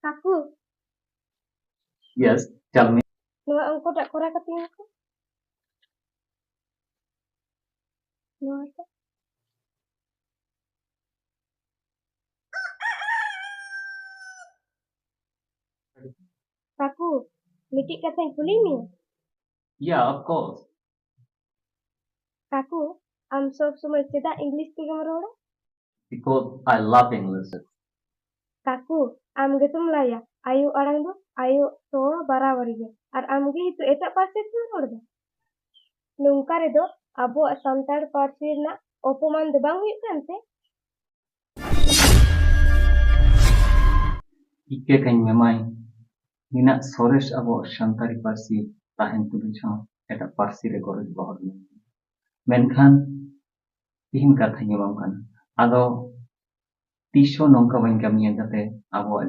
Kaku, Yes, tell me. nua engkau tak korek ketingku. Nua tak. Kaku, mitik kateng kulimi. Yeah, of course. Kaku, am sob sumai seda English tiga merora. Because I love English. Kaku, am gitu melaya. Ayu orang tu, ayu to barawari je. Ar am gitu eta pasti tu merora. Nungkar itu, abo santar parsir na opoman de bang huyuk kante. Ike kany memai. Nina sores abo santari parsi tahen tulis hon eta parsi re goroj bahor ni. Menkhan tihin katha nyamam kan. Ado tiso nongka bain kamiya jate abo